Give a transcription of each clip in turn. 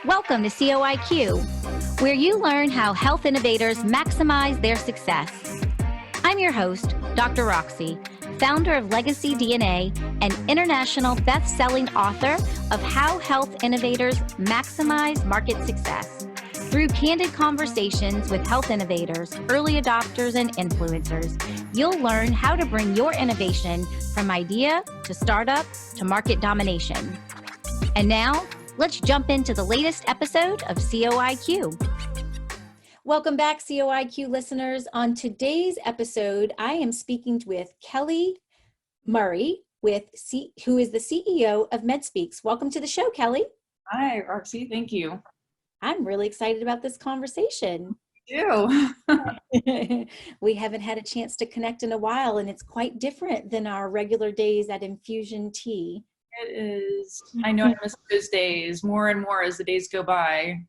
Welcome to COIQ, where you learn how health innovators maximize their success. I'm your host, Dr. Roxie, founder of Legacy DNA and international best-selling author of How Health Innovators Maximize Market Success. Through candid conversations with health innovators, early adopters, and influencers, you'll learn how to bring your innovation from idea to startup to market domination. And now, let's jump into the latest episode of COIQ. Welcome back, COIQ listeners. On today's episode, I am speaking with Kelli Murray, who is the CEO of MedSpeaks. Welcome to the show, Kelli. Hi, Roxie. Thank you. I'm really excited about this conversation. You do. We haven't had a chance to connect in a while, and it's quite different than our regular days at Infusion Tea. It is. I know I miss those days more and more as the days go by.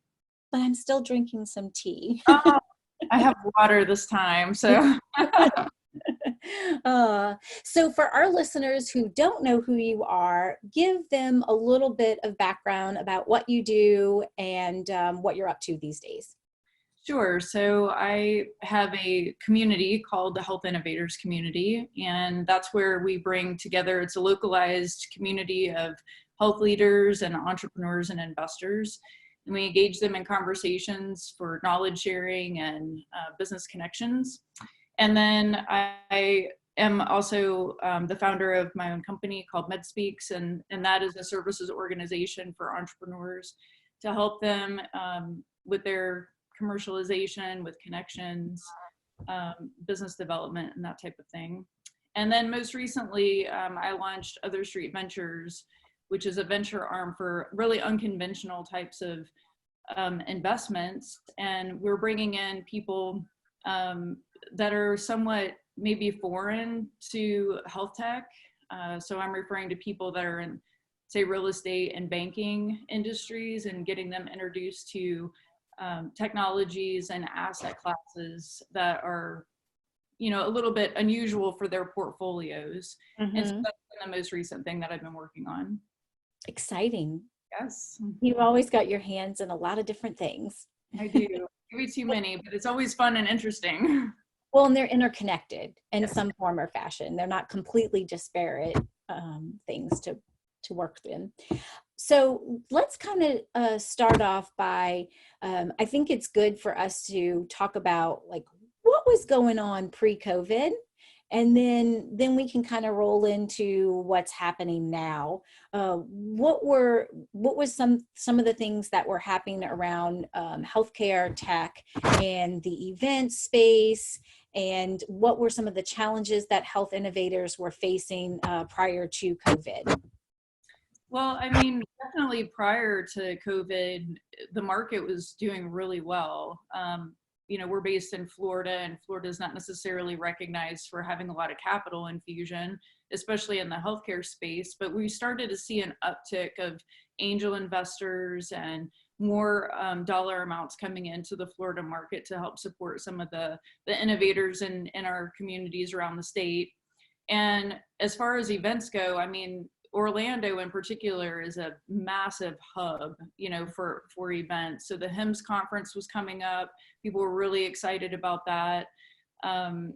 But I'm still drinking some tea. Oh, I have water this time, so. So for our listeners who don't know who you are, give them a little bit of background about what you do and what you're up to these days. Sure. So I have a community called the Health Innovators community, and that's where we bring together, it's a localized community of health leaders and entrepreneurs and investors. And we engage them in conversations for knowledge sharing and business connections. And then I am also the founder of my own company called MedSpeaks, and that is a services organization for entrepreneurs to help them with their commercialization, with connections, business development, and that type of thing. And then most recently, I launched Other Street Ventures, which is a venture arm for really unconventional types of investments. And we're bringing in people that are somewhat maybe foreign to health tech. So I'm referring to people that are in, say, real estate and banking industries and getting them introduced to technologies and asset classes that are, a little bit unusual for their portfolios. Mm-hmm. And so that's been the most recent thing that I've been working on. Exciting. Yes. You've always got your hands in a lot of different things. I do. Maybe too many, but it's always fun and interesting. Well, and they're interconnected in some form or fashion. They're not completely disparate things to work in. So let's kind of start off by, I think it's good for us to talk about like what was going on pre-COVID, and then we can kind of roll into what's happening now. What was some of the things that were happening around healthcare tech and the event space, and what were some of the challenges that health innovators were facing prior to COVID? Well, I mean, definitely prior to COVID, the market was doing really well. We're based in Florida, and Florida is not necessarily recognized for having a lot of capital infusion, especially in the healthcare space. But we started to see an uptick of angel investors and more dollar amounts coming into the Florida market to help support some of the innovators in our communities around the state. And as far as events go, I mean, Orlando in particular is a massive hub, for events. So the HIMSS conference was coming up. People were really excited about that. And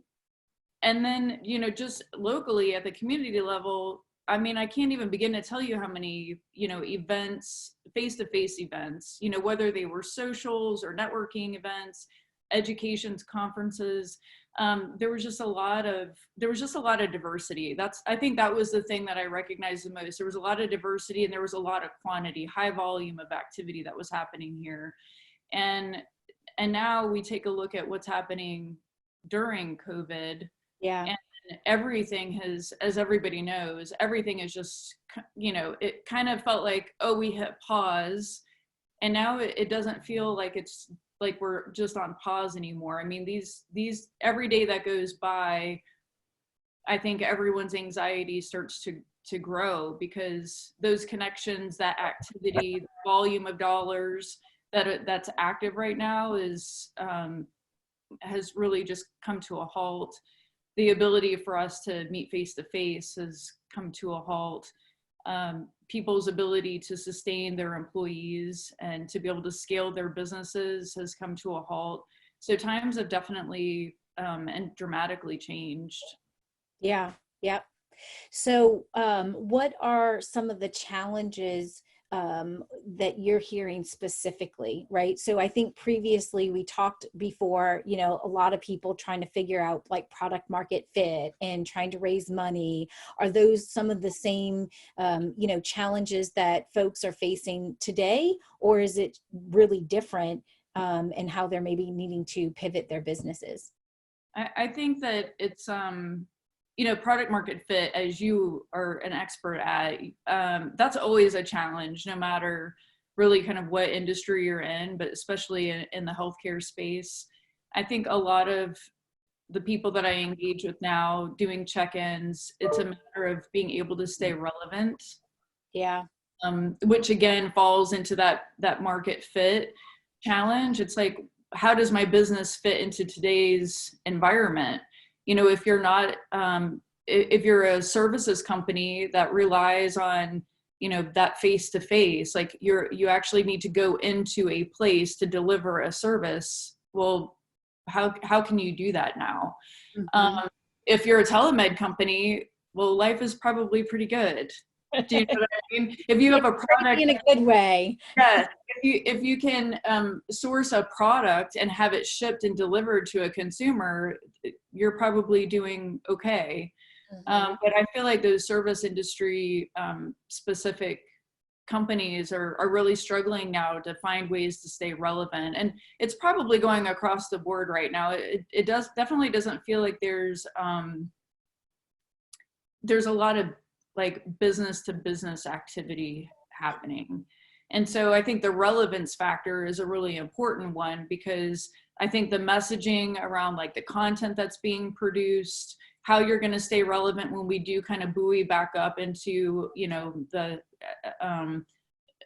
then, just locally at the community level, I mean, I can't even begin to tell you how many, events, face-to-face events, whether they were socials or networking events, educations, conferences. There was just a lot of diversity. I think that was the thing that I recognized the most. There was a lot of diversity, and there was a lot of quantity, high volume of activity that was happening here. And now we take a look at what's happening during COVID. Yeah. And everything has, as everybody knows, everything is just, it kind of felt like, oh, we hit pause. And now it doesn't feel like it's like we're just on pause anymore. I mean, these every day that goes by, I think everyone's anxiety starts to grow, because those connections, that activity, the volume of dollars that's active right now has really just come to a halt. The ability for us to meet face to face has come to a halt. people's ability to sustain their employees and to be able to scale their businesses has come to a halt. So times have definitely and dramatically changed. Yeah. Yep. So, what are some of the challenges that you're hearing specifically, right? So I think previously we talked before, you know, a lot of people trying to figure out like product market fit and trying to raise money. Are those some of the same, you know, challenges that folks are facing today, or is it really different in how they're maybe needing to pivot their businesses? I think that it's, you know, product market fit, as you are an expert at, that's always a challenge, no matter really kind of what industry you're in, but especially in the healthcare space. I think a lot of the people that I engage with now doing check-ins, it's a matter of being able to stay relevant. Yeah. Which again falls into that market fit challenge. It's like, how does my business fit into today's environment? You know, if you're not, if you're a services company that relies on, you know, that face-to-face, like you actually need to go into a place to deliver a service. Well, how can you do that now? Mm-hmm. If you're a telemed company, well, life is probably pretty good. Do you know what I mean? If you have a product in a good way. yeah, if you can source a product and have it shipped and delivered to a consumer, you're probably doing okay. Mm-hmm. But I feel like those service industry specific companies are really struggling now to find ways to stay relevant. And it's probably going across the board right now. It definitely doesn't feel like there's a lot of like business to business activity happening. And so I think the relevance factor is a really important one, because I think the messaging around like the content that's being produced, how you're going to stay relevant when we do kind of buoy back up into, you know, the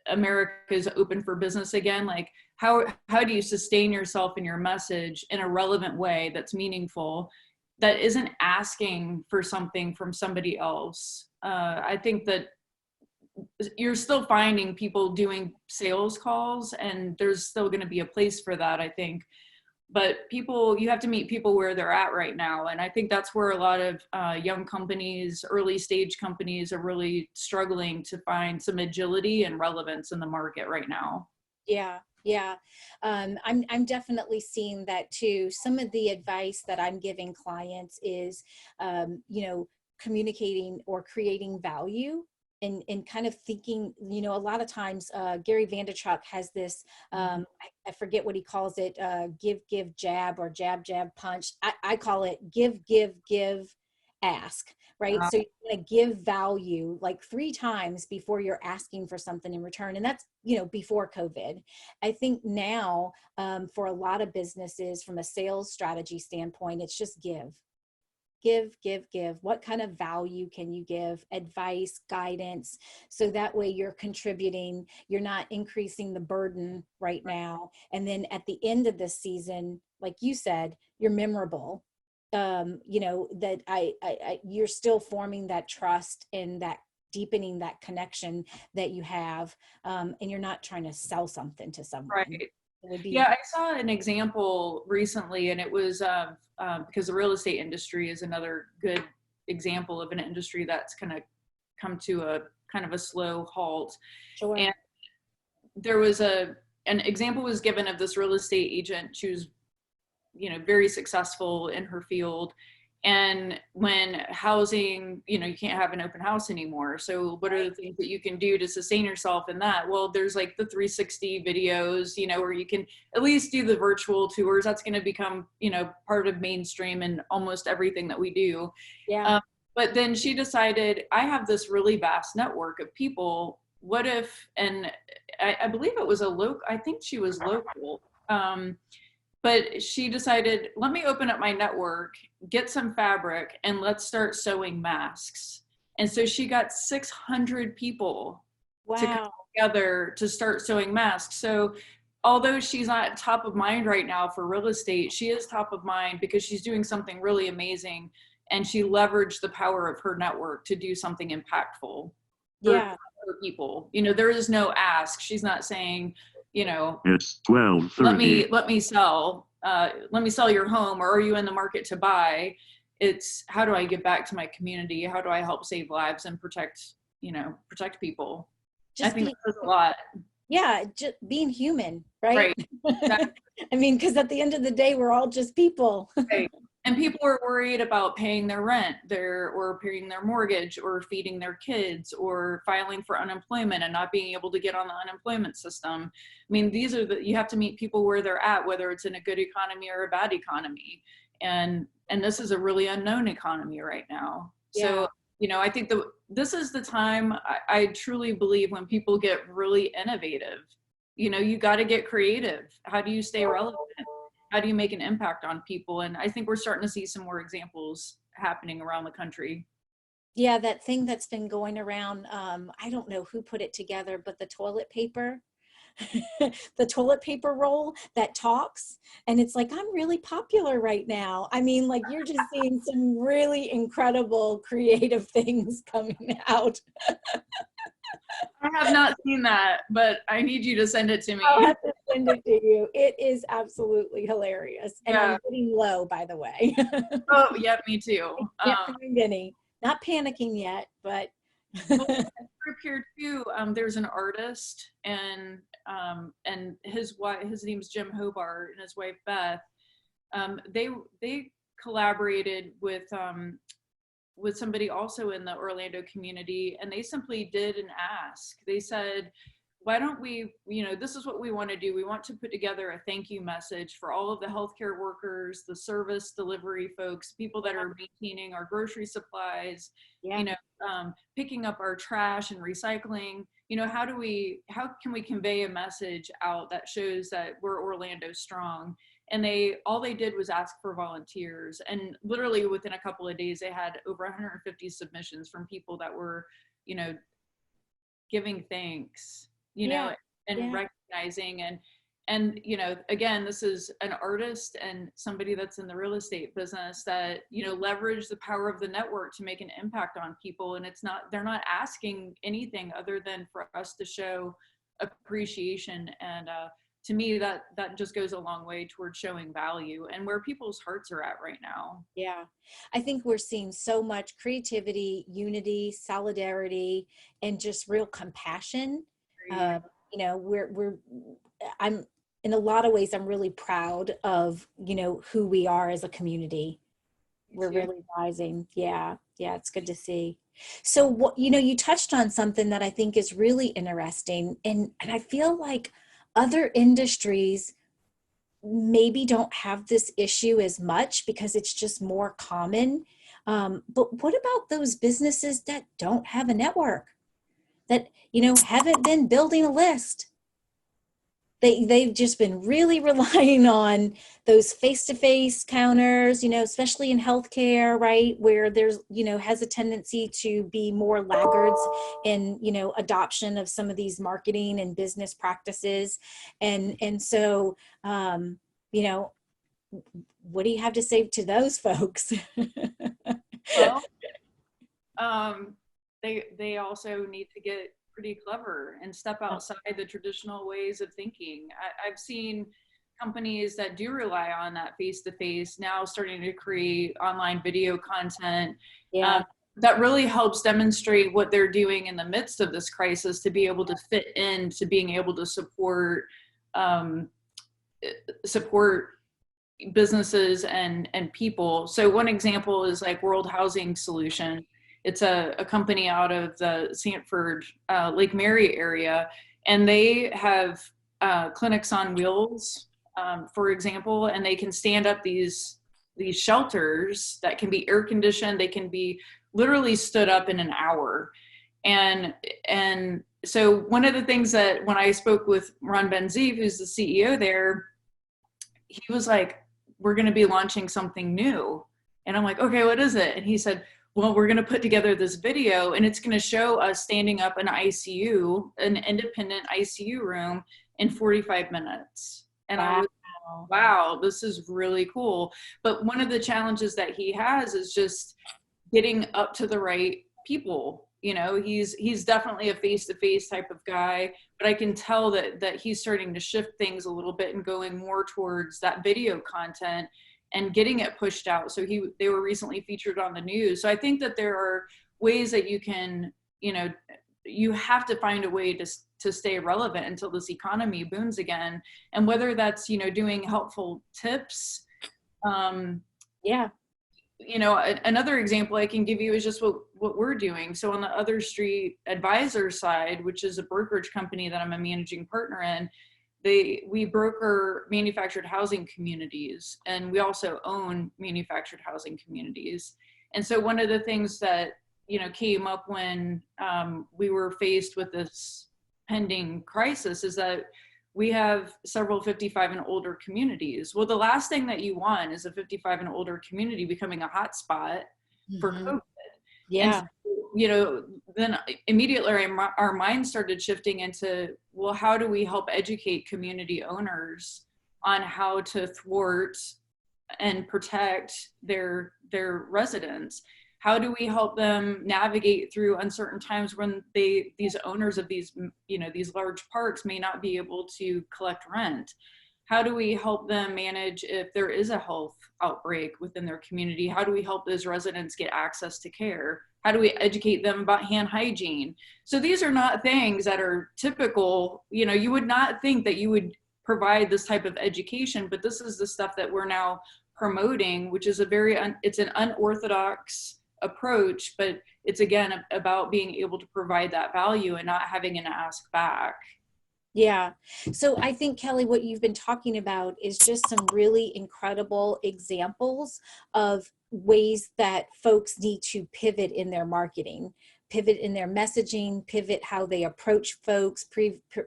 America's open for business again, like how do you sustain yourself and your message in a relevant way that's meaningful, that isn't asking for something from somebody else. I think that you're still finding people doing sales calls, and there's still going to be a place for that, I think. But you have to meet people where they're at right now. And I think that's where a lot of young companies, early stage companies, are really struggling to find some agility and relevance in the market right now. Yeah. Yeah. I'm definitely seeing that too. Some of the advice that I'm giving clients is, you know, communicating or creating value and kind of thinking, you know, a lot of times Gary Vaynerchuk has this, I forget what he calls it, give, jab, or jab, punch. I call it give, ask, right? So you're going to give value like 3 times before you're asking for something in return. And that's, you know, before COVID. I think now for a lot of businesses from a sales strategy standpoint, it's just give. What kind of value can you give? Advice, guidance, so that way you're contributing, you're not increasing the burden right now. And then at the end of this season, like you said, you're memorable. You know, that you're still forming that trust and that deepening that connection that you have, and you're not trying to sell something to someone. Right. Yeah, I saw an example recently, and it was because the real estate industry is another good example of an industry that's kind of come to a kind of a slow halt. Sure. And there was an example was given of this real estate agent. She was, you know, very successful in her field. And when housing, you know, you can't have an open house anymore. So what are the things that you can do to sustain yourself in that? Well, there's like the 360 videos, you know, where you can at least do the virtual tours. That's going to become, you know, part of mainstream in almost everything that we do. Yeah. But then she decided, I have this really vast network of people. What if, and I believe it was I think she was local. But she decided, let me open up my network, get some fabric, and let's start sewing masks. And so she got 600 people to come together to start sewing masks. So although she's not top of mind right now for real estate, she is top of mind because she's doing something really amazing. And she leveraged the power of her network to do something impactful. Yeah. for people. You know, there is no ask. She's not saying, you know, It's 12:30. let me sell your home, or are you in the market to buy? It's how do I give back to my community? How do I help save lives and protect people? I think that says a lot. Yeah, just being human, right? Right. I mean, because at the end of the day, we're all just people. Right. And people are worried about paying their rent, or paying their mortgage, or feeding their kids, or filing for unemployment and not being able to get on the unemployment system. I mean, you have to meet people where they're at, whether it's in a good economy or a bad economy. And this is a really unknown economy right now. So, you know, I think this is the time, I truly believe, when people get really innovative. You know, you got to get creative. How do you stay relevant? How do you make an impact on people? And I think we're starting to see some more examples happening around the country. Yeah, that thing that's been going around, I don't know who put it together, but the toilet paper, the toilet paper roll that talks, and it's like, I'm really popular right now. I mean, like, you're just seeing some really incredible creative things coming out. I have not seen that, but I need you to send it to me. I'll have to send it to you. It is absolutely hilarious. And Yeah. I'm getting low, by the way. Oh, yeah, me too. Can't find any. Not panicking yet, but. Group here too. There's an artist, and his name's Jim Hobart, and his wife Beth. They collaborated with somebody also in the Orlando community, and they simply did an ask. They said, why don't we, you know, this is what we want to do. We want to put together a thank you message for all of the healthcare workers, the service delivery folks, people that are maintaining our grocery supplies, you know, picking up our trash and recycling. You know, how can we convey a message out that shows that we're Orlando strong? And all they did was ask for volunteers. And literally within a couple of days, they had over 150 submissions from people that were, you know, giving thanks, you know, and recognizing. And, you know, again, this is an artist and somebody that's in the real estate business that, you know, leverage the power of the network to make an impact on people. And they're not asking anything other than for us to show appreciation. And, to me, that just goes a long way towards showing value and where people's hearts are at right now. Yeah, I think we're seeing so much creativity, unity, solidarity, and just real compassion. You know, I'm in a lot of ways, I'm really proud of, you know, who we are as a community. We're really rising. Yeah, it's good to see. So, what, you know, you touched on something that I think is really interesting, and I feel like other industries maybe don't have this issue as much because it's just more common. But what about those businesses that don't have a network, that, you know, haven't been building a list? They've just been really relying on those face-to-face counters, you know, especially in healthcare, right? Where there's, you know, has a tendency to be more laggards in, you know, adoption of some of these marketing and business practices. And so, you know, what do you have to say to those folks? Well, they also need to get pretty clever and step outside the traditional ways of thinking. I've seen companies that do rely on that face-to-face now starting to create online video content that really helps demonstrate what they're doing in the midst of this crisis to be able to fit into being able to support businesses and people. So one example is like World Housing Solution. It's a company out of the Sanford, Lake Mary area, and they have clinics on wheels, for example, and they can stand up these shelters that can be air conditioned. They can be literally stood up in an hour. And so one of the things that when I spoke with Ron Benziv, who's the CEO there, he was like, we're going to be launching something new. And I'm like, okay, what is it? And he said, well, we're going to put together this video and it's going to show us standing up an ICU, an independent ICU room in 45 minutes. And I was, wow, this is really cool. But one of the challenges that he has is just getting up to the right people. You know, he's definitely a face-to-face type of guy, but I can tell that he's starting to shift things a little bit and going more towards that video content and getting it pushed out. So they were recently featured on the news. So I think that there are ways that you can, you know, you have to find a way to stay relevant until this economy booms again. And whether that's, you know, doing helpful tips, Yeah. you know, another example I can give you is just what we're doing. So on the Other Street Advisor side, which is a brokerage company that I'm a managing partner in, we broker manufactured housing communities, and we also own manufactured housing communities. And so one of the things that, you know, came up when we were faced with this pending crisis is that we have several 55 and older communities. Well, the last thing that you want is a 55 and older community becoming a hotspot for COVID. Yeah. And so, you know, then immediately our minds started shifting into, well, how do we help educate community owners on how to thwart and protect their residents? How do we help them navigate through uncertain times when these owners of these, you know, these large parks may not be able to collect rent? How do we help them manage if there is a health outbreak within their community? How do we help those residents get access to care? How do we educate them about hand hygiene? So these are not things that are typical. You know, you would not think that you would provide this type of education, but this is the stuff that we're now promoting, which is it's an unorthodox approach, but it's again about being able to provide that value and not having an ask back. Yeah. So I think, Kelli, what you've been talking about is just some really incredible examples of ways that folks need to pivot in their marketing, pivot in their messaging, pivot how they approach folks,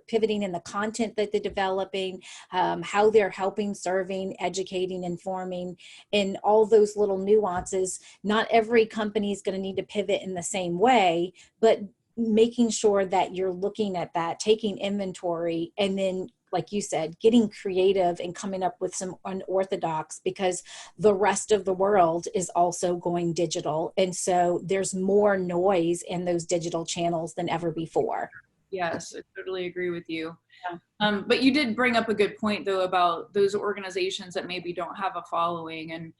pivoting in the content that they're developing, how they're helping, serving, educating, informing, and all those little nuances. Not every company is going to need to pivot in the same way, but making sure that you're looking at that, taking inventory, and then, like you said, getting creative and coming up with some unorthodox, because the rest of the world is also going digital. And so there's more noise in those digital channels than ever before. Yes, I totally agree with you. Yeah. But you did bring up a good point, though, about those organizations that maybe don't have a following. And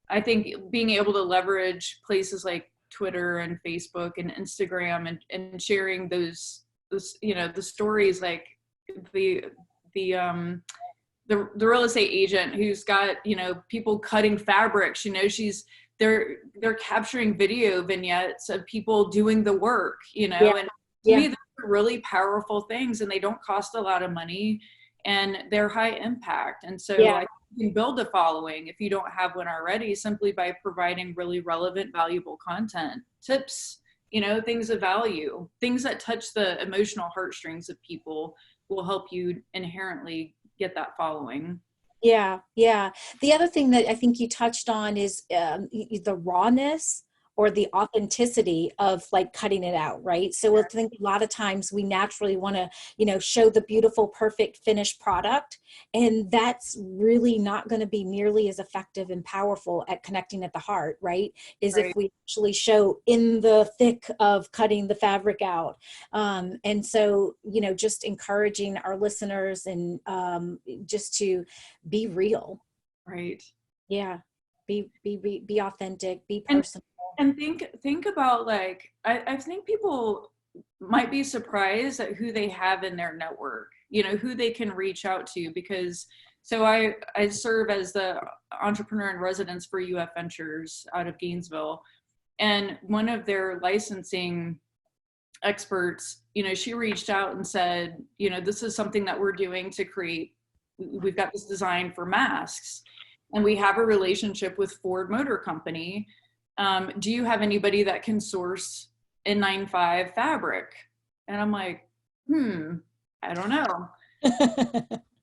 I think being able to leverage places like Twitter and Facebook and Instagram and sharing those, you know, the stories, like the real estate agent who's got, you know, people cutting fabrics, you know, they're capturing video vignettes of people doing the work, you know, and to me, those are really powerful things, and they don't cost a lot of money, and they're high impact. And so I think you can build a following if you don't have one already, simply by providing really relevant, valuable content, tips, you know, things of value, things that touch the emotional heartstrings of people will help you inherently get that following. Yeah. Yeah. The other thing that I think you touched on is the rawness or the authenticity of like cutting it out, right? So I think a lot of times we naturally want to, you know, show the beautiful, perfect finished product. And that's really not going to be nearly as effective and powerful at connecting at the heart, right? Is if we actually show in the thick of cutting the fabric out. And so, you know, just encouraging our listeners and just to be real. Right. Yeah. Be authentic, be personal. And think about, like, I think people might be surprised at who they have in their network, you know, who they can reach out to, because so I serve as the entrepreneur in residence for UF Ventures out of Gainesville, and one of their licensing experts, you know, she reached out and said, you know, this is something that we're doing to create, we've got this design for masks, and we have a relationship with Ford Motor Company. Do you have anybody that can source N95 fabric? And I'm like, I don't know.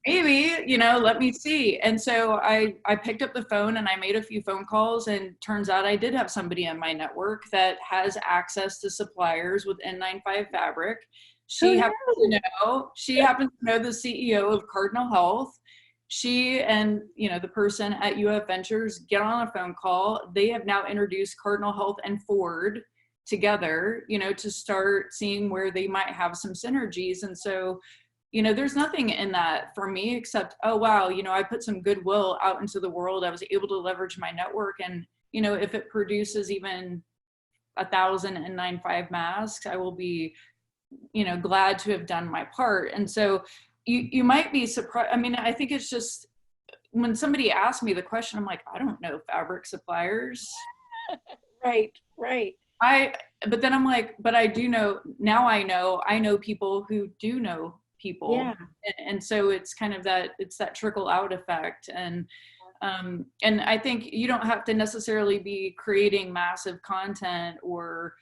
Maybe, you know, let me see. And so I picked up the phone and I made a few phone calls, and turns out I did have somebody in my network that has access to suppliers with N95 fabric. She happens to know the CEO of Cardinal Health. She and, you know, the person at UF Ventures get on a phone call. They have now introduced Cardinal Health and Ford together, to start seeing where they might have some synergies. And so, there's nothing in that for me except, oh, wow, I put some goodwill out into the world. I was able to leverage my network. And, if it produces even 1,095 masks, I will be, glad to have done my part. And so you might be surprised. I mean, I think it's just, when somebody asks me the question, I'm like, I don't know fabric suppliers. Right. But then I'm like, but I do know, now I know people who do know people. Yeah. And so it's kind of it's that trickle out effect. And I think you don't have to necessarily be creating massive content or,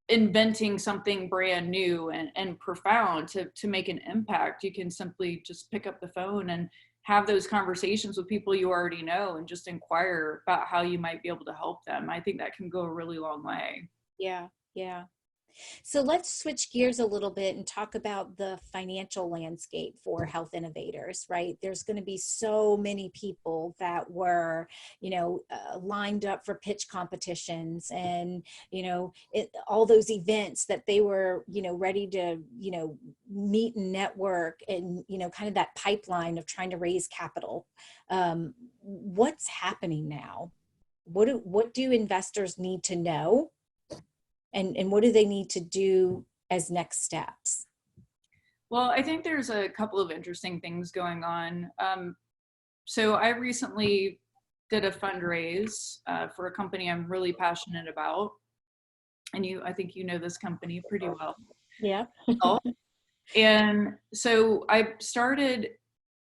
inventing something brand new and profound to make an impact. You can simply just pick up the phone and have those conversations with people you already know and just inquire about how you might be able to help them. I think that can go a really long way. Yeah. So let's switch gears a little bit and talk about the financial landscape for health innovators, right? There's going to be so many people that were, lined up for pitch competitions and, all those events that they were, ready to, meet and network and, kind of that pipeline of trying to raise capital. What's happening now? What do investors need to know? And what do they need to do as next steps? Well, I think there's a couple of interesting things going on. So I recently did a fundraise for a company I'm really passionate about. And I think you know this company pretty well. Yeah. And so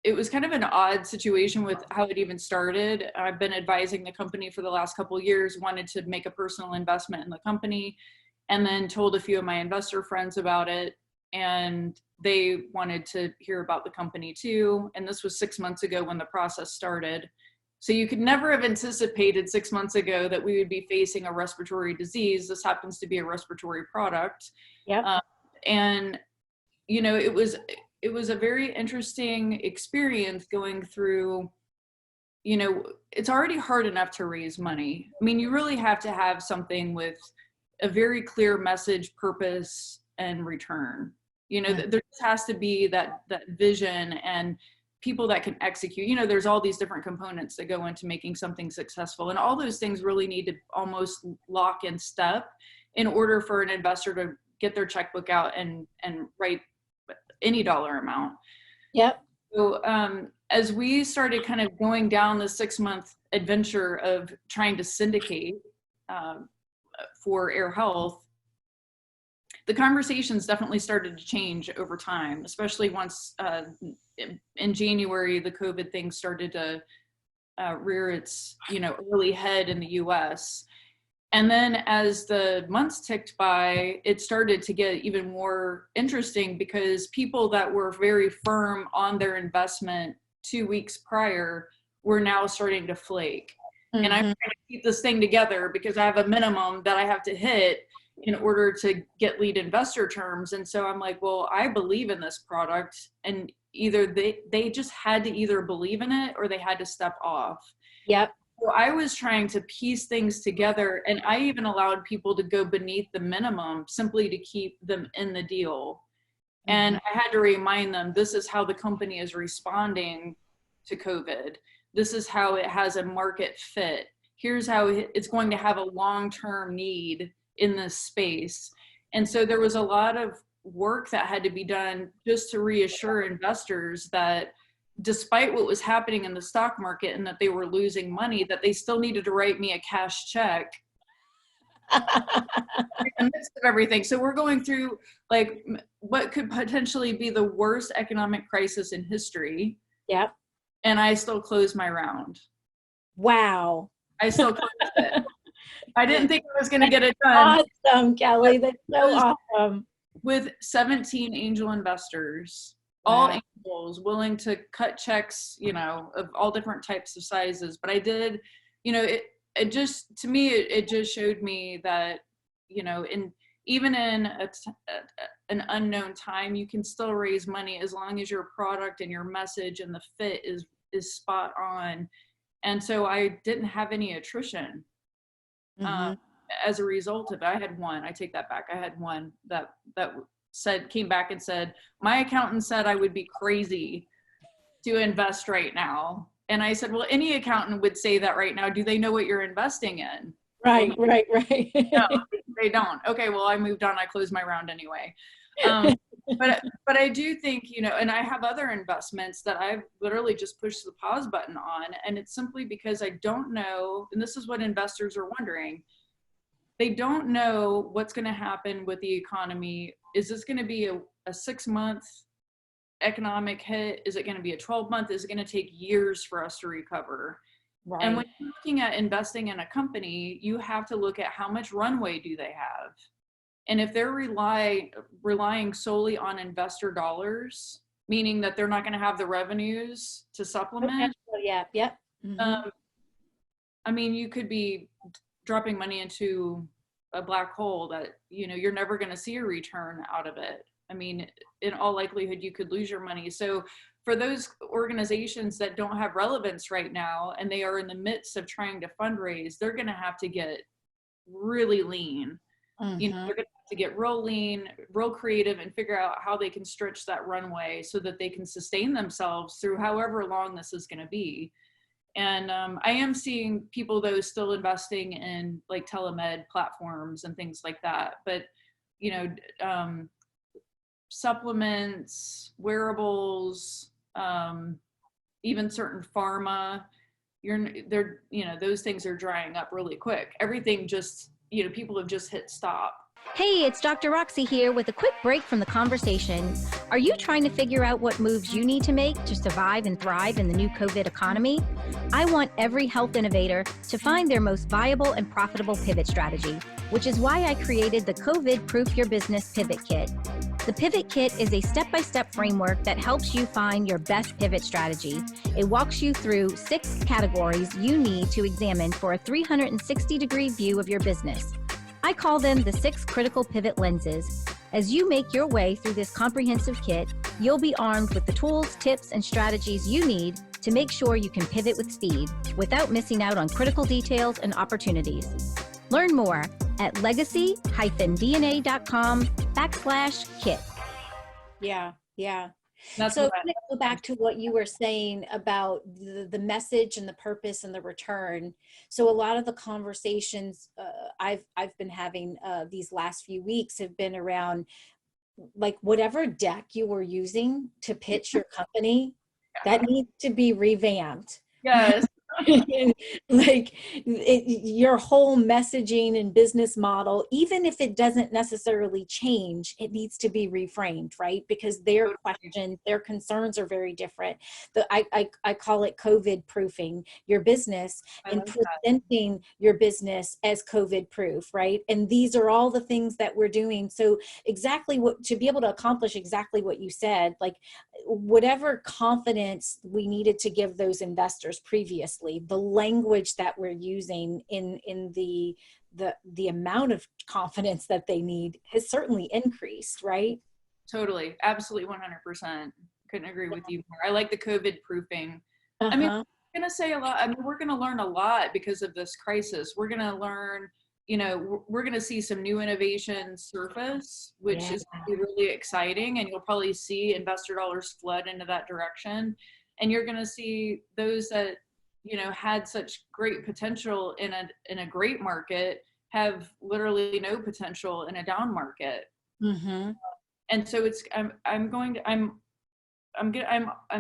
it was kind of an odd situation with how it even started. I've been advising the company for the last couple of years, wanted to make a personal investment in the company, and then told a few of my investor friends about it. And they wanted to hear about the company too. And this was 6 months ago when the process started. So you could never have anticipated 6 months ago that we would be facing a respiratory disease. This happens to be a respiratory product. Yeah. And, it was a very interesting experience going through, it's already hard enough to raise money. I mean, you really have to have something with a very clear message, purpose, and return. There just has to be that vision and people that can execute. There's all these different components that go into making something successful. And all those things really need to almost lock in step in order for an investor to get their checkbook out and write any dollar amount. Yep. So as we started kind of going down the 6-month adventure of trying to syndicate for Air Health, the conversations definitely started to change over time, especially once in January, the COVID thing started to rear its early head in the US. And then as the months ticked by, it started to get even more interesting because people that were very firm on their investment 2 weeks prior were now starting to flake. Mm-hmm. And I'm trying to keep this thing together because I have a minimum that I have to hit in order to get lead investor terms. And so I'm like, well, I believe in this product. And either they just had to either believe in it or they had to step off. Yep. So I was trying to piece things together, and I even allowed people to go beneath the minimum simply to keep them in the deal. And I had to remind them, this is how the company is responding to COVID. This is how it has a market fit. Here's how it's going to have a long-term need in this space. And so there was a lot of work that had to be done just to reassure investors that despite what was happening in the stock market and that they were losing money, that they still needed to write me a cash check in the midst of everything. So we're going through like what could potentially be the worst economic crisis in history. Yep. And I still closed my round. Wow. I still closed it. I didn't think I was going to get it done. Awesome, Kelli. That's so awesome. With 17 angel investors. All angels willing to cut checks, of all different types of sizes. But I did, it just, to me, it just showed me that, even in an unknown time, you can still raise money as long as your product and your message and the fit is spot on. And so I didn't have any attrition. Mm-hmm. as a result of it. I had one, I take that back. I had one that came back and said, my accountant said I would be crazy to invest right now. And I said, well, any accountant would say that right now. Do they know what you're investing in? Right, Well, right. no, they don't. Okay, well, I moved on. I closed my round anyway. But I do think, and I have other investments that I've literally just pushed the pause button on. And it's simply because I don't know, and this is what investors are wondering. They don't know what's going to happen with the economy. Is this going to be a 6-month economic hit? Is it going to be a 12-month? Is it going to take years for us to recover? Right. And when you're looking at investing in a company, you have to look at how much runway do they have. And if they're relying solely on investor dollars, meaning that they're not going to have the revenues to supplement. Yeah. Yep. Mm-hmm. I mean, you could be dropping money into a black hole that, you're never going to see a return out of it. I mean, in all likelihood, you could lose your money. So for those organizations that don't have relevance right now, and they are in the midst of trying to fundraise, they're going to have to get really lean. Mm-hmm. They're going to have to get real lean, real creative, and figure out how they can stretch that runway so that they can sustain themselves through however long this is going to be. And I am seeing people, though, still investing in like telemed platforms and things like that. But, supplements, wearables, even certain pharma, those things are drying up really quick. Everything just, people have just hit stop. Hey, it's Dr. Roxie here with a quick break from the conversation. Are you trying to figure out what moves you need to make to survive and thrive in the new COVID economy? I want every health innovator to find their most viable and profitable pivot strategy, which is why I created the COVID Proof Your Business Pivot Kit. The Pivot Kit is a step-by-step framework that helps you find your best pivot strategy. It walks you through 6 categories you need to examine for a 360-degree view of your business. I call them the 6 critical pivot lenses. As you make your way through this comprehensive kit, you'll be armed with the tools, tips, and strategies you need to make sure you can pivot with speed without missing out on critical details and opportunities. Learn more at legacy-dna.com/kit. Yeah. That's so I'm going to go back to what you were saying about the message and the purpose and the return. So a lot of the conversations I've been having these last few weeks have been around like whatever deck you were using to pitch your company, that needs to be revamped. Yes. Like your whole messaging and business model, even if it doesn't necessarily change, it needs to be reframed, right? Because their questions, their concerns are very different. I call it COVID proofing your business and presenting your business as COVID proof, right? And these are all the things that we're doing. So exactly what, to be able to accomplish exactly what you said, like whatever confidence we needed to give those investors previously, the language that we're using in the amount of confidence that they need has certainly increased, right? Totally. Absolutely. 100%. Couldn't agree with you more. I like the COVID proofing. I mean, we're going to say a lot. I mean, we're going to learn a lot because of this crisis. We're going to learn, we're going to see some new innovations surface, which is really exciting. And you'll probably see investor dollars flood into that direction. And you're going to see those that, had such great potential in a great market have literally no potential in a down market. Mm-hmm. And so I'm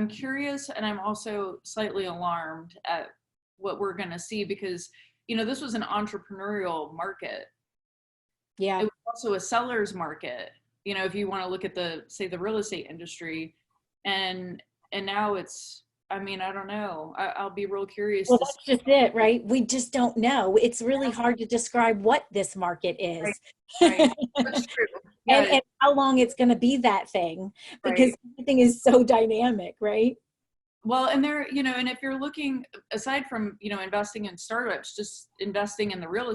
curious, and I'm also slightly alarmed at what we're going to see because, this was an entrepreneurial market. Yeah. It was also a seller's market, if you want to look at the real estate industry, and now it's, I don't know. I'll be real curious. Well, that's just it, right? We just don't know. It's really hard to describe what this market is. Right. That's true. Yeah. and how long it's going to be that thing, because everything is so dynamic, right? Well, and there, and if you're looking, aside from, investing in startups, just investing in the in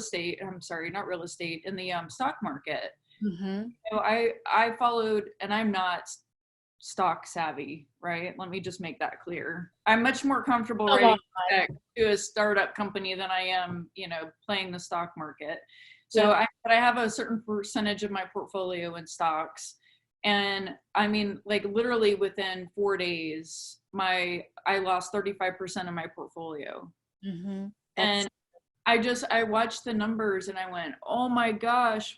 the stock market. Mm-hmm. I followed, and I'm not stock savvy, right? Let me just make that clear. I'm much more comfortable Come writing on. a check to a startup company than I am, playing the stock market. So Yeah. I have a certain percentage of my portfolio in stocks. And I mean, like literally within 4 days, I lost 35% of my portfolio. Mm-hmm. And I watched the numbers and I went, oh my gosh,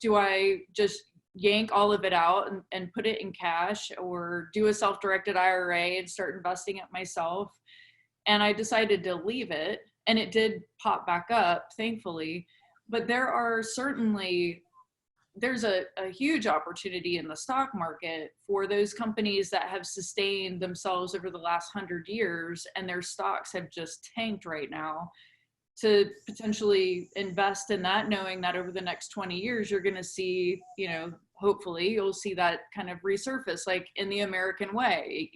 do I just yank all of it out and put it in cash, or do a self-directed IRA and start investing it myself? And I decided to leave it, and it did pop back up, thankfully. But there's a huge opportunity in the stock market for those companies that have sustained themselves over the last 100 years and their stocks have just tanked right now, to potentially invest in that, knowing that over the next 20 years, you're going to see, hopefully you'll see that kind of resurface, like in the American way,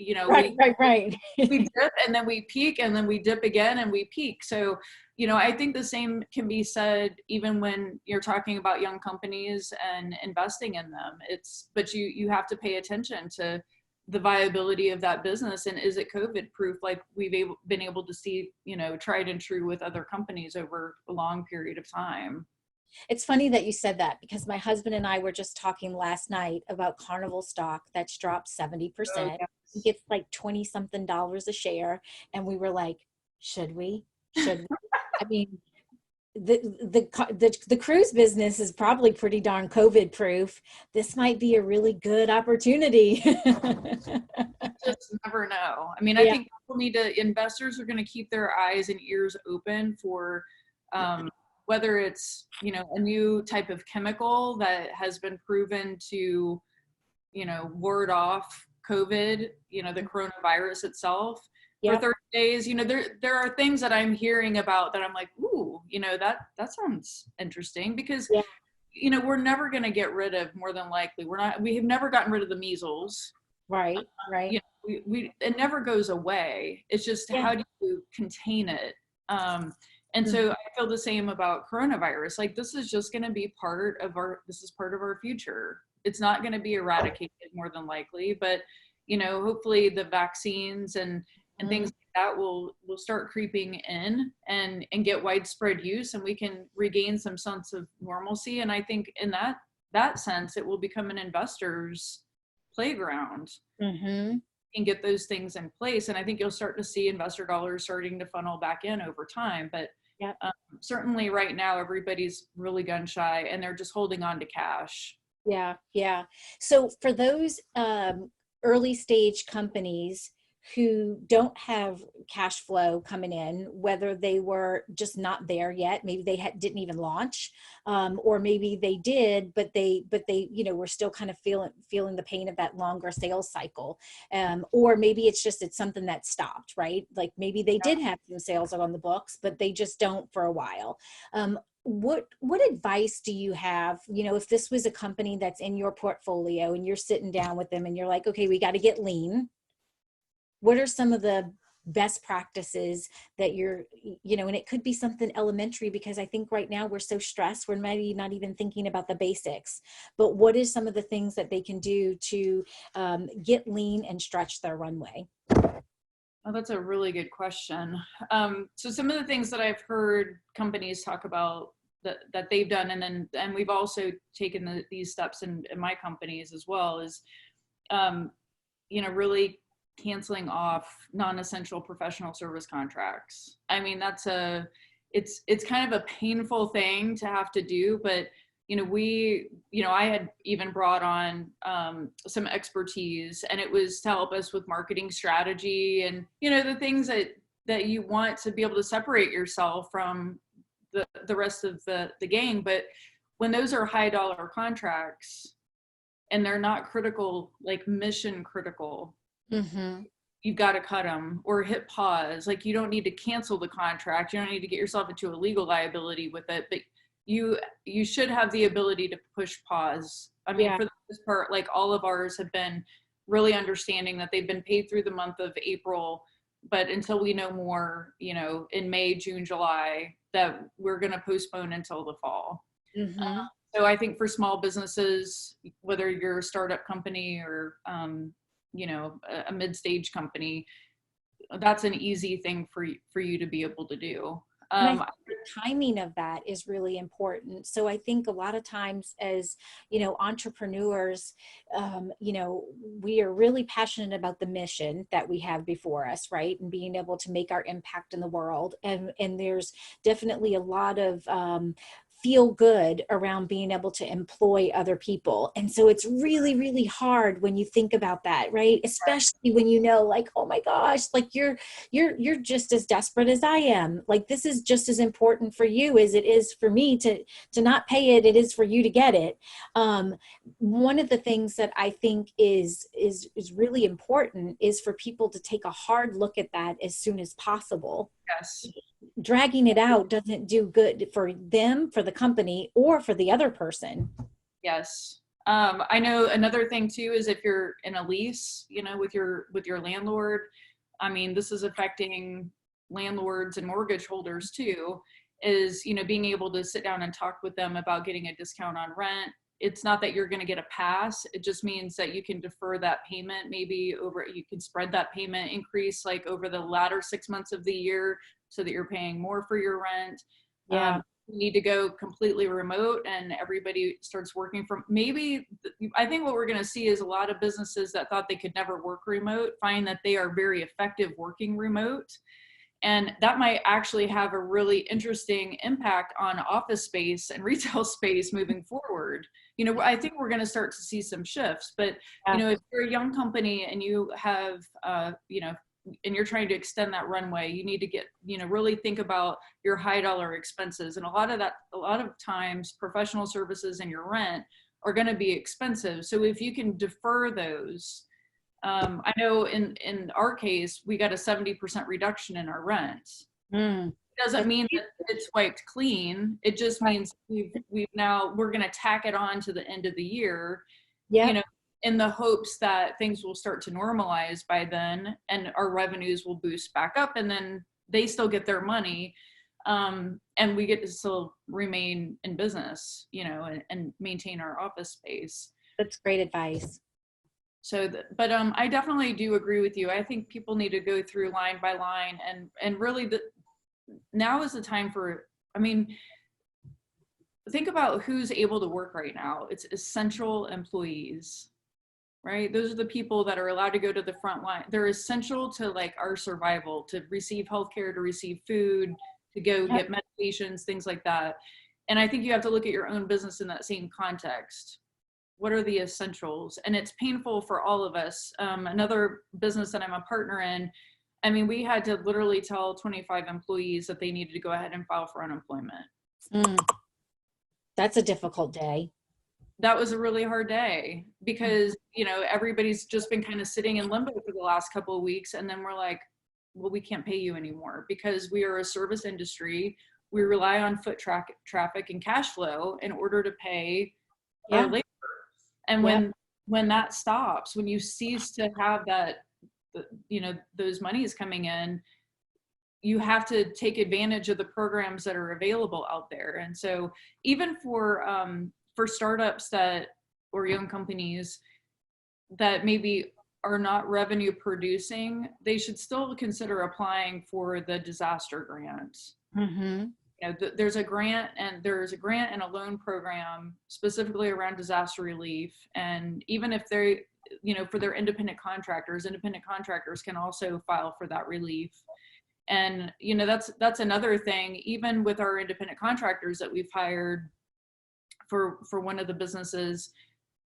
Right. we dip and then we peak and then we dip again and we peak. So, I think the same can be said even when you're talking about young companies and investing in them. But you have to pay attention to the viability of that business, and is it COVID proof, like we've been able to see, tried and true with other companies over a long period of time. It's funny that you said that, because my husband and I were just talking last night about Carnival Stock that's dropped 70%. Oh, yes. It gets like 20 something dollars a share. And we were like, should we? I mean, the cruise business is probably pretty darn COVID proof. This might be a really good opportunity. Just never know. I mean, Yeah. I think investors are going to keep their eyes and ears open for whether it's, a new type of chemical that has been proven to, ward off COVID, the coronavirus itself. Yep. For 30 days, there are things that I'm hearing about that I'm like, ooh, that sounds interesting, because, Yeah. we're never going to get rid of, more than likely, we have never gotten rid of the measles. Right. It never goes away. It's just, how do you contain it? And so I feel the same about coronavirus. Like, this is just going to be part of our future. It's not going to be eradicated, more than likely, but, hopefully the vaccines and things like that will start creeping in and get widespread use, and we can regain some sense of normalcy. And I think in that sense, it will become an investor's playground. Mm-hmm. And get those things in place. And I think you'll start to see investor dollars starting to funnel back in over time. But certainly right now, everybody's really gun shy and they're just holding on to cash. Yeah. So for those early stage companies who don't have cash flow coming in, whether they were just not there yet, maybe they didn't even launch, or maybe they did, but they were still kind of feeling the pain of that longer sales cycle, or maybe it's something that stopped, right? Like maybe they did have some sales on the books, but they just don't for a while. What advice do you have, if this was a company that's in your portfolio and you're sitting down with them and you're like, okay, we got to get lean. What are some of the best practices that and it could be something elementary, because I think right now we're so stressed, we're maybe not even thinking about the basics, but what is some of the things that they can do to get lean and stretch their runway? Oh, that's a really good question. So some of the things that I've heard companies talk about that they've done, and we've also taken these steps in my companies as well, is, really canceling off non-essential professional service contracts. I mean, it's kind of a painful thing to have to do, but I had even brought on some expertise, and it was to help us with marketing strategy and, the things that you want to be able to separate yourself from the rest of the gang. But when those are high dollar contracts and they're not critical, like mission critical, you've got to cut them or hit pause. Like, you don't need to cancel the contract. You don't need to get yourself into a legal liability with it, but you should have the ability to push pause. I mean, for the most part, like all of ours have been really understanding that they've been paid through the month of April, but until we know more, in May, June, July, that we're going to postpone until the fall. So I think for small businesses, whether you're a startup company or, you know, a mid-stage company, that's an easy thing for you to be able to do. And I think the timing of that is really important. So I think a lot of times as, you know, entrepreneurs, you know, we are really passionate about the mission that we have before us, right? And being able to make our impact in the world. And there's definitely a lot of, feel good around being able to employ other people. And so it's really, really hard when you think about that, right? Especially when you know, like, oh my gosh, like you're just as desperate as I am. Like, this is just as important for you as it is for me to not pay it. It is for you to get it. One of the things that I think is really important is for people to take a hard look at that as soon as possible. Yes. Dragging it out doesn't do good for them, for the company, or for the other person. Yes. I know another thing too is if you're in a lease, you know, with your landlord, I mean, this is affecting landlords and mortgage holders too, is, you know, being able to sit down and talk with them about getting a discount on rent. It's not that you're going to get a pass. It just means that you can defer that payment, maybe you can spread that payment increase like over the latter 6 months of the year so that you're paying more for your rent. Yeah. You need to go completely remote and everybody starts working from, maybe, I think what we're going to see is a lot of businesses that thought they could never work remote find that they are very effective working remote. And that might actually have a really interesting impact on office space and retail space moving forward. You know, I think we're going to start to see some shifts, but, you know, if you're a young company and you have, you know, and you're trying to extend that runway, you need to get, you know, really think about your high dollar expenses. And a lot of times professional services and your rent are going to be expensive. So if you can defer those, I know in our case, we got a 70% reduction in our rent. It doesn't mean that it's wiped clean. It just means we're going to tack it on to the end of the year, you know, in the hopes that things will start to normalize by then and our revenues will boost back up and then they still get their money. And we get to still remain in business, you know, and maintain our office space. That's great advice. So, but I definitely do agree with you. I think people need to go through line by line and really now is the time for, I mean, think about who's able to work right now. It's essential employees, right? Those are the people that are allowed to go to the front line. They're essential to like our survival, to receive healthcare, to receive food, to go get medications, things like that. And I think you have to look at your own business in that same context. What are the essentials? And it's painful for all of us. Another business that I'm a partner in, I mean, we had to literally tell 25 employees that they needed to go ahead and file for unemployment. That's a difficult day. That was a really hard day because, you know, everybody's just been kind of sitting in limbo for the last couple of weeks. And then we're like, well, we can't pay you anymore because we are a service industry. We rely on foot traffic and cash flow in order to pay our labor. And when that stops, when you cease to have that, you know, those monies coming in, you have to take advantage of the programs that are available out there. And so even for startups or young companies that maybe are not revenue producing, they should still consider applying for the disaster grant. You know, there's a grant and a loan program specifically around disaster relief. And even if they, you know, for their independent contractors can also file for that relief. And, you know, that's another thing, even with our independent contractors that we've hired for one of the businesses,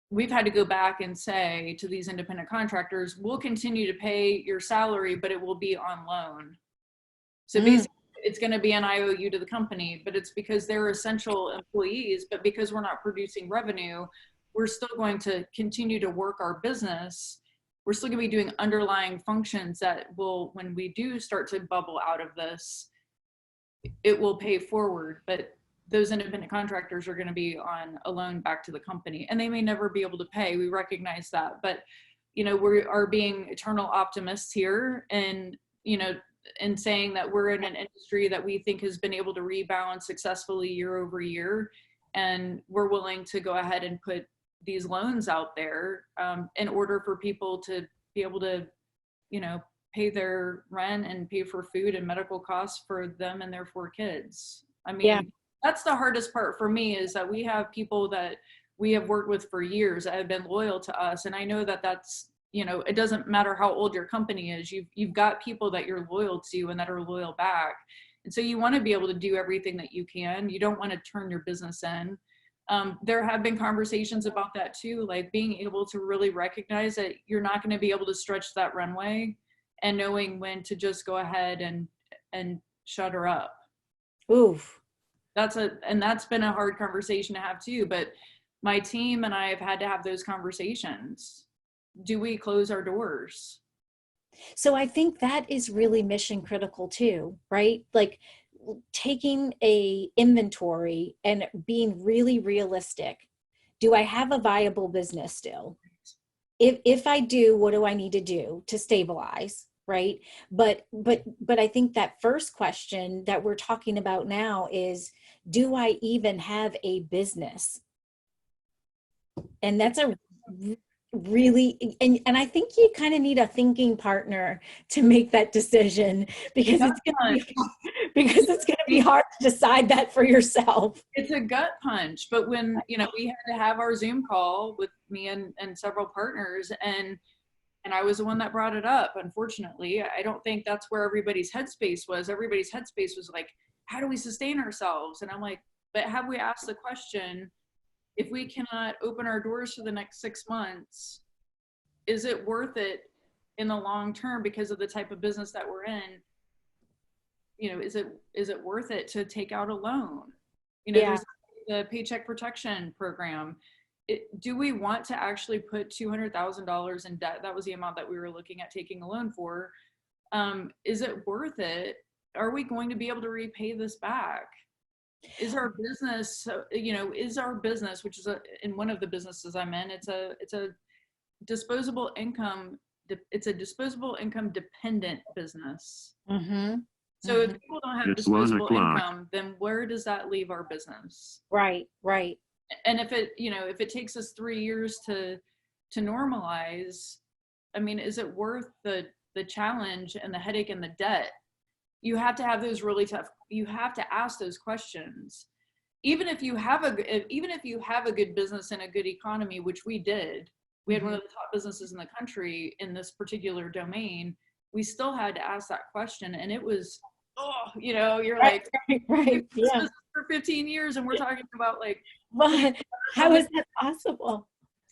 we've had to go back and say to these independent contractors, we'll continue to pay your salary, but it will be on loan. So basically, it's going to be an IOU to the company, but it's because they're essential employees, but because we're not producing revenue, we're still going to continue to work our business. We're still going to be doing underlying functions that will, when we do start to bubble out of this, it will pay forward. But those independent contractors are going to be on a loan back to the company and they may never be able to pay. We recognize that, but, you know, we are being eternal optimists here and, you know, and saying that we're in an industry that we think has been able to rebound successfully year over year. and we're willing to go ahead and put these loans out there in order for people to be able to, pay their rent and pay for food and medical costs for them and their 4 kids. I mean, that's the hardest part for me, is that we have people that we have worked with for years that have been loyal to us. And I know that that's, it doesn't matter how old your company is, you've got people that you're loyal to and that are loyal back. And so you want to be able to do everything that you can. You don't want to turn your business in. There have been conversations about that too, like being able to really recognize that you're not going to be able to stretch that runway, and knowing when to just go ahead and shut her up. Oof. That's been a hard conversation to have too, but my team and I have had to have those conversations. Do we close our doors? So I think that is really mission critical too, right? Like taking a inventory and being really realistic. Do I have a viable business still? If I do, what do I need to do to stabilize? Right. But I think that first question that we're talking about now is, do I even have a business? And that's a really, and I think you kind of need a thinking partner to make that decision, because it's going to be hard to decide that for yourself. It's a gut punch. But when, we had to have our Zoom call with me and several partners, and I was the one that brought it up. Unfortunately, I don't think that's where everybody's headspace was. Everybody's headspace was like, how do we sustain ourselves? And I'm like, but have we asked the question, if we cannot open our doors for the next 6 months, is it worth it in the long term because of the type of business that we're in? Is it worth it to take out a loan? There's the Paycheck Protection Program. Do we want to actually put $200,000 in debt? That was the amount that we were looking at taking a loan for. Is it worth it? Are we going to be able to repay this back? Is our business, which is in one of the businesses I'm in, it's a disposable income. It's a disposable income dependent business. Mm-hmm. So if people don't have disposable income, then where does that leave our business? Right. And if it takes us 3 years to normalize, I mean, is it worth the challenge and the headache and the debt? You have to have those really tough, you have to ask those questions. Even if you have a good business and a good economy, which we did, we had one of the top businesses in the country in this particular domain, we still had to ask that question. And it was, you're right, like, right. Yeah. For 15 years. And we're talking about like, but how is that possible?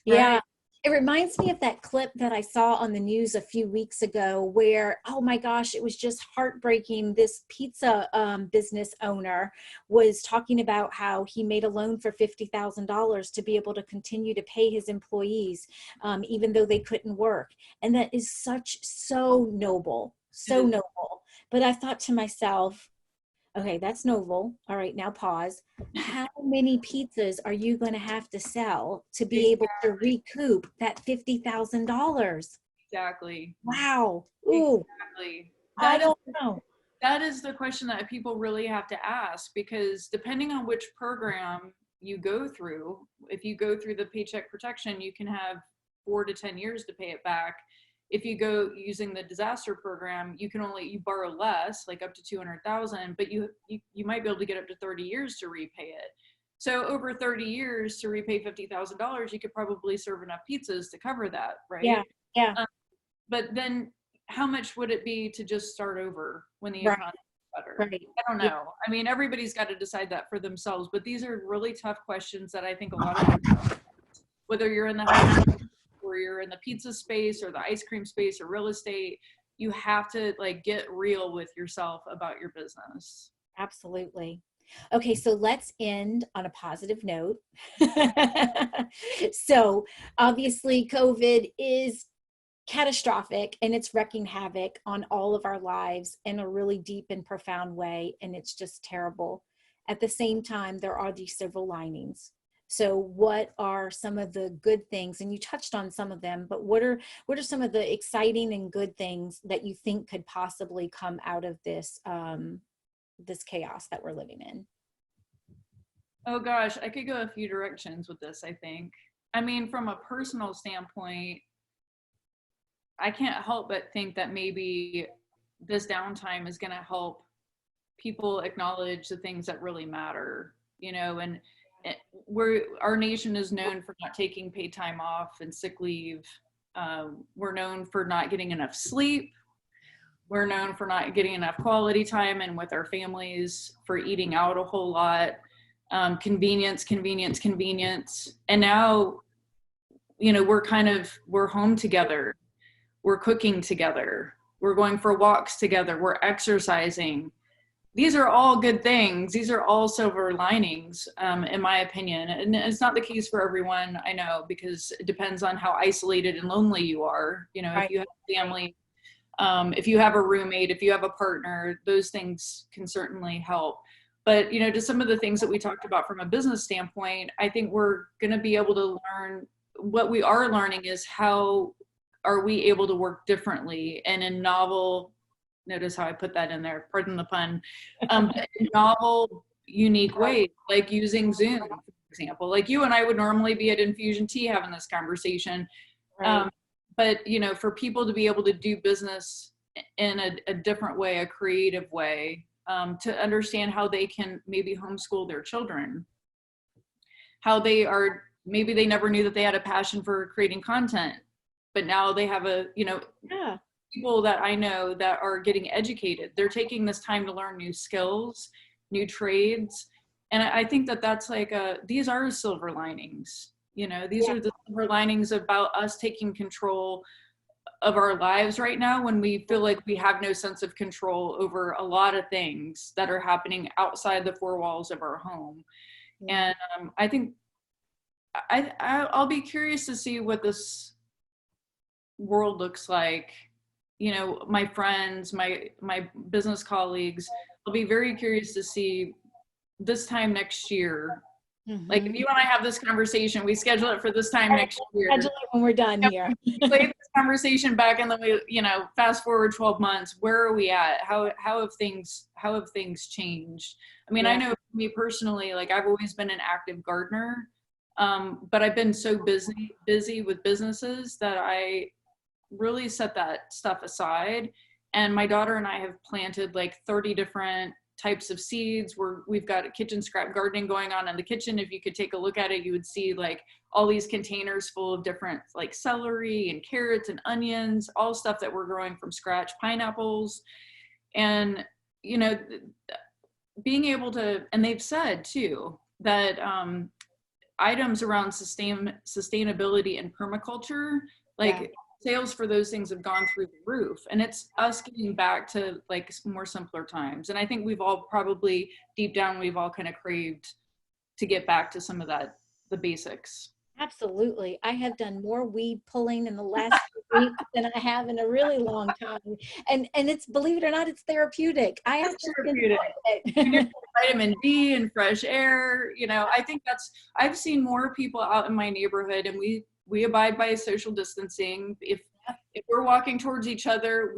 Right? Yeah. It reminds me of that clip that I saw on the news a few weeks ago where, oh my gosh, it was just heartbreaking. This pizza business owner was talking about how he made a loan for $50,000 to be able to continue to pay his employees, even though they couldn't work. And that is so noble, so noble. But I thought to myself, okay, that's noble. All right, now pause. How many pizzas are you going to have to sell to be able to recoup that $50,000? Exactly. Wow. Ooh. Exactly. I don't know. That is the question that people really have to ask, because depending on which program you go through, if you go through the Paycheck Protection, you can have 4 to 10 years to pay it back. If you go using the disaster program, you borrow less, like up to 200,000, but you might be able to get up to 30 years to repay it. So over 30 years to repay $50,000, you could probably serve enough pizzas to cover that, right? Yeah. But then how much would it be to just start over when the economy is better? Right. I don't know. Yeah. I mean, everybody's got to decide that for themselves, but these are really tough questions that I think a lot of people, whether you're in the house or you're in the pizza space or the ice cream space or real estate, you have to like get real with yourself about your business. Absolutely. Okay, so let's end on a positive note. So obviously COVID is catastrophic and it's wreaking havoc on all of our lives in a really deep and profound way, and it's just terrible. At the same time, there are these silver linings. So what are some of the good things? And you touched on some of them, but what are some of the exciting and good things that you think could possibly come out of this this chaos that we're living in? Oh gosh, I could go a few directions with this, I think. I mean, from a personal standpoint, I can't help but think that maybe this downtime is going to help people acknowledge the things that really matter, you know, and our nation is known for not taking paid time off and sick leave. We're known for not getting enough sleep. We're known for not getting enough quality time and with our families, for eating out a whole lot. Convenience. And now, you know, we're home together. We're cooking together. We're going for walks together. We're exercising. These are all good things. These are all silver linings, in my opinion. And it's not the case for everyone, I know, because it depends on how isolated and lonely you are. You know, Right. if you have a family, if you have a roommate, if you have a partner, those things can certainly help. But, you know, to some of the things that we talked about from a business standpoint, I think we're going to be able to learn. What we are learning is how are we able to work differently and in novel, notice how I put that in there, pardon the pun, novel, unique ways, like using Zoom, for example. Like you and I would normally be at Infusion Tea having this conversation. Right. But, you know, for people to be able to do business in a different way, a creative way, to understand how they can maybe homeschool their children, how maybe they never knew that they had a passion for creating content, but now they have people that I know that are getting educated. They're taking this time to learn new skills, new trades. And I think that that's like these are silver linings. You know, these are the silver linings about us taking control of our lives right now, when we feel like we have no sense of control over a lot of things that are happening outside the four walls of our home. And I think I'll be curious to see what this world looks like. You know, my friends, my business colleagues, I'll be very curious to see this time next year. Like if you and I have this conversation, we schedule it for this time next year. Schedule it when we're done here. Play this conversation back and then we, you know, fast forward 12 months, where are we at? How have things changed? I mean, I know for me personally, like I've always been an active gardener, but I've been so busy with businesses that I really set that stuff aside. And my daughter and I have planted like 30 different types of seeds. We've got a kitchen scrap gardening going on in the kitchen. If you could take a look at it, you would see like all these containers full of different like celery and carrots and onions, all stuff that we're growing from scratch, pineapples. And, you know, being able to, and they've said too, that items around sustainability and permaculture, like sales for those things have gone through the roof, and it's us getting back to like more simpler times. And I think we've all probably deep down, we've all kind of craved to get back to some of that, the basics. Absolutely. I have done more weed pulling in the last week than I have in a really long time. And it's, believe it or not, it's therapeutic. I actually enjoy it. Vitamin D and fresh air. You know, I think I've seen more people out in my neighborhood, and we abide by social distancing. If we're walking towards each other,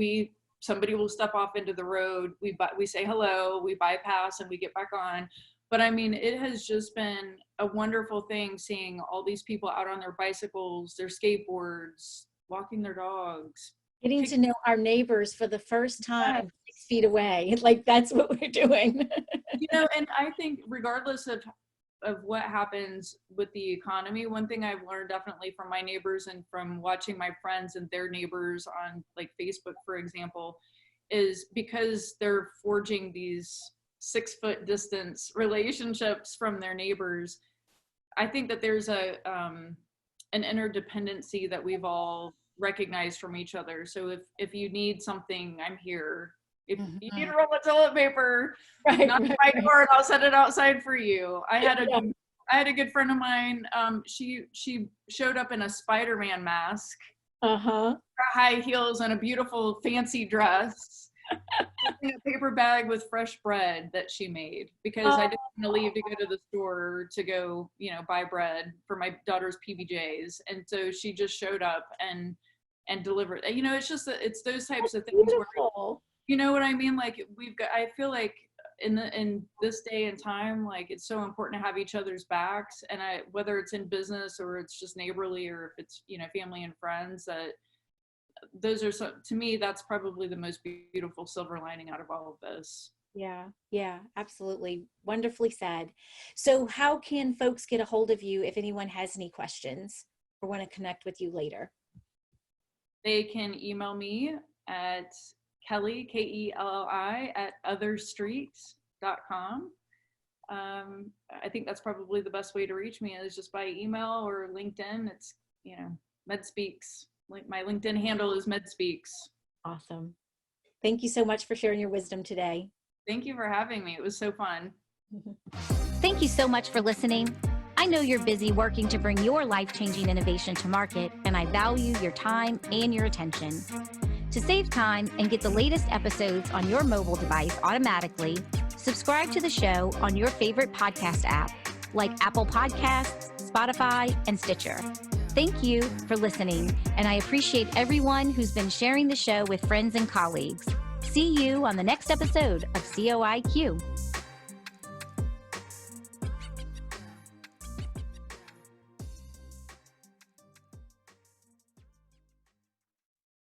somebody will step off into the road. We say hello, we bypass, and we get back on. But I mean, it has just been a wonderful thing seeing all these people out on their bicycles, their skateboards, walking their dogs. Getting to know our neighbors for the first time 6 feet away. Like that's what we're doing. You know, and I think regardless of what happens with the economy, one thing I've learned definitely from my neighbors and from watching my friends and their neighbors on like Facebook, for example, is because they're forging these 6-foot distance relationships from their neighbors. I think that there's an interdependency that we've all recognized from each other. So if you need something, I'm here. If you need a roll of toilet paper, knock on my door and I'll set it outside for you. I had a good friend of mine. She showed up in a Spider-Man mask, high heels, and a beautiful fancy dress, in a paper bag with fresh bread that she made, because I didn't want to leave to go to the store to go, you know, buy bread for my daughter's PBJs. And so she just showed up and delivered. You know, it's just it's those types of things where, you know what I mean? Like I feel like in this day and time, like it's so important to have each other's backs, and whether it's in business or it's just neighborly, or if it's, you know, family and friends, that those are, so to me, that's probably the most beautiful silver lining out of all of this. Yeah, absolutely. Wonderfully said. So how can folks get a hold of you if anyone has any questions or want to connect with you later? They can email me at Kelli, Kelli, at otherstreets.com. I think that's probably the best way to reach me, is just by email or LinkedIn. It's, you know, MedSpeaks. Like my LinkedIn handle is MedSpeaks. Awesome. Thank you so much for sharing your wisdom today. Thank you for having me. It was so fun. Thank you so much for listening. I know you're busy working to bring your life-changing innovation to market, and I value your time and your attention. To save time and get the latest episodes on your mobile device automatically, subscribe to the show on your favorite podcast app like Apple Podcasts, Spotify, and Stitcher. Thank you for listening, and I appreciate everyone who's been sharing the show with friends and colleagues. See you on the next episode of COIQ.